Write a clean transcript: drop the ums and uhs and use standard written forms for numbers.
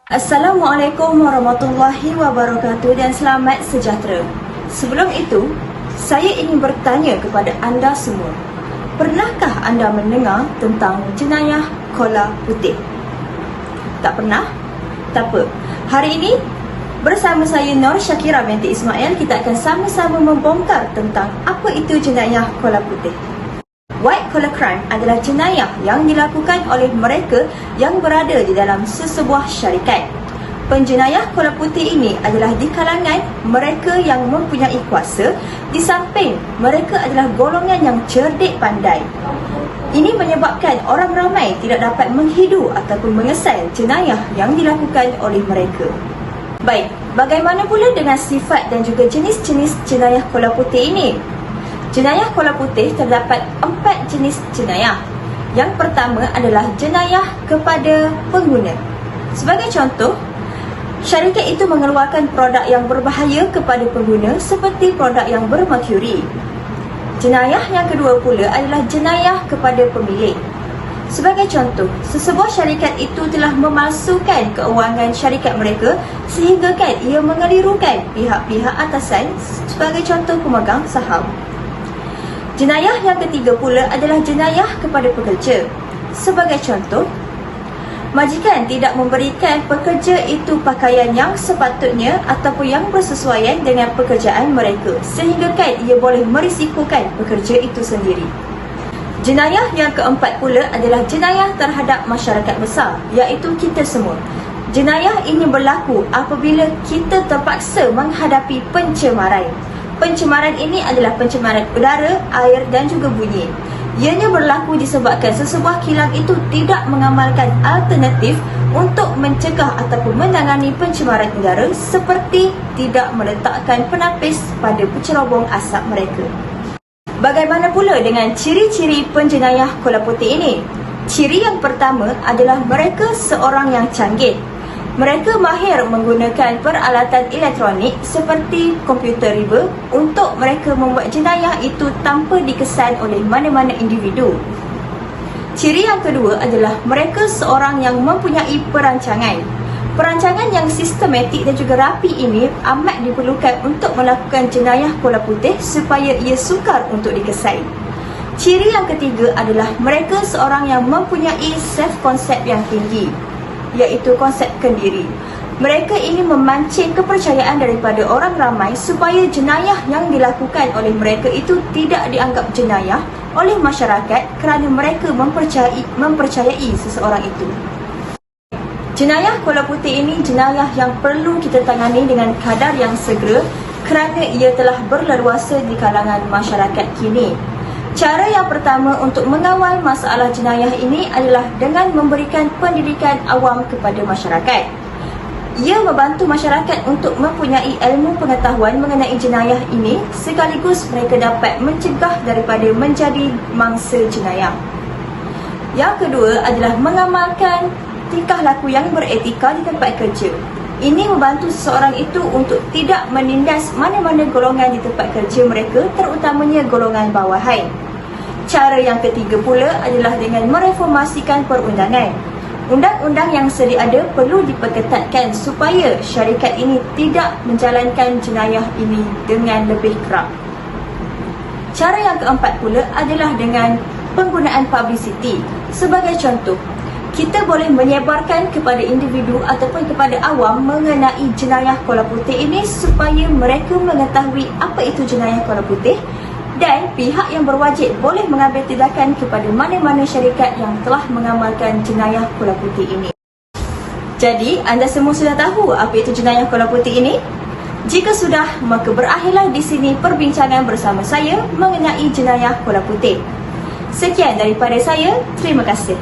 Assalamualaikum warahmatullahi wabarakatuh dan selamat sejahtera. Sebelum itu, saya ingin bertanya kepada anda semua. Pernahkah anda mendengar tentang jenayah kola putih? Tak pernah? Tak apa. Hari ini, bersama saya Nur Syakira binti Ismail, kita akan sama-sama membongkar tentang apa itu jenayah kola putih. White collar crime adalah jenayah yang dilakukan oleh mereka yang berada di dalam sesebuah syarikat. Penjenayah kola putih ini adalah di kalangan mereka yang mempunyai kuasa, di samping mereka adalah golongan yang cerdik pandai. Ini menyebabkan orang ramai tidak dapat menghidu ataupun mengesal jenayah yang dilakukan oleh mereka. Baik, bagaimana pula dengan sifat dan juga jenis-jenis jenayah kola putih ini? Jenayah kola putih terdapat 4 jenis jenayah. Yang pertama adalah jenayah kepada pengguna. Sebagai contoh, syarikat itu mengeluarkan produk yang berbahaya kepada pengguna seperti produk yang bermerkuri. Jenayah yang kedua pula adalah jenayah kepada pemilik. Sebagai contoh, sesebuah syarikat itu telah memalsukan keuangan syarikat mereka sehingga ia mengelirukan pihak-pihak atasan, sebagai contoh pemegang saham. Jenayah yang ketiga pula adalah jenayah kepada pekerja. Sebagai contoh, majikan tidak memberikan pekerja itu pakaian yang sepatutnya ataupun yang bersesuaian dengan pekerjaan mereka, sehingga ia boleh merisikokan pekerja itu sendiri. Jenayah yang keempat pula adalah jenayah terhadap masyarakat besar, iaitu kita semua. Jenayah ini berlaku apabila kita terpaksa menghadapi pencemaran. Pencemaran ini adalah pencemaran udara, air dan juga bunyi. Ianya berlaku disebabkan sesebuah kilang itu tidak mengamalkan alternatif untuk mencegah ataupun menangani pencemaran udara, seperti tidak meletakkan penapis pada pencerobong asap mereka. Bagaimana pula dengan ciri-ciri penjenayah kola putih ini? Ciri yang pertama adalah mereka seorang yang canggih. Mereka mahir menggunakan peralatan elektronik seperti komputer riba untuk mereka membuat jenayah itu tanpa dikesan oleh mana-mana individu. Ciri yang kedua adalah mereka seorang yang mempunyai perancangan. Perancangan yang sistematik dan juga rapi ini amat diperlukan untuk melakukan jenayah kola putih supaya ia sukar untuk dikesan. Ciri yang ketiga adalah mereka seorang yang mempunyai self-konsep yang tinggi, iaitu konsepkan diri. Mereka ingin memancing kepercayaan daripada orang ramai supaya jenayah yang dilakukan oleh mereka itu tidak dianggap jenayah oleh masyarakat kerana mereka mempercayai seseorang itu. Jenayah kola putih ini jenayah yang perlu kita tangani dengan kadar yang segera kerana ia telah berleluasa di kalangan masyarakat kini. Cara yang pertama untuk mengawal masalah jenayah ini adalah dengan memberikan pendidikan awam kepada masyarakat. Ia membantu masyarakat untuk mempunyai ilmu pengetahuan mengenai jenayah ini, sekaligus mereka dapat mencegah daripada menjadi mangsa jenayah. Yang kedua adalah mengamalkan tingkah laku yang beretika di tempat kerja. Ini membantu seseorang itu untuk tidak menindas mana-mana golongan di tempat kerja mereka, terutamanya golongan bawahan. Cara yang ketiga pula adalah dengan mereformasikan perundangan. Undang-undang yang sedia ada perlu diperketatkan supaya syarikat ini tidak menjalankan jenayah ini dengan lebih kerap. Cara yang keempat pula adalah dengan penggunaan publicity. Sebagai contoh, kita boleh menyebarkan kepada individu ataupun kepada awam mengenai jenayah kola putih ini supaya mereka mengetahui apa itu jenayah kola putih, dan pihak yang berwajib boleh mengambil tindakan kepada mana-mana syarikat yang telah mengamalkan jenayah kola putih ini. Jadi, anda semua sudah tahu apa itu jenayah kola putih ini? Jika sudah, maka berakhirlah di sini perbincangan bersama saya mengenai jenayah kola putih. Sekian daripada saya, terima kasih.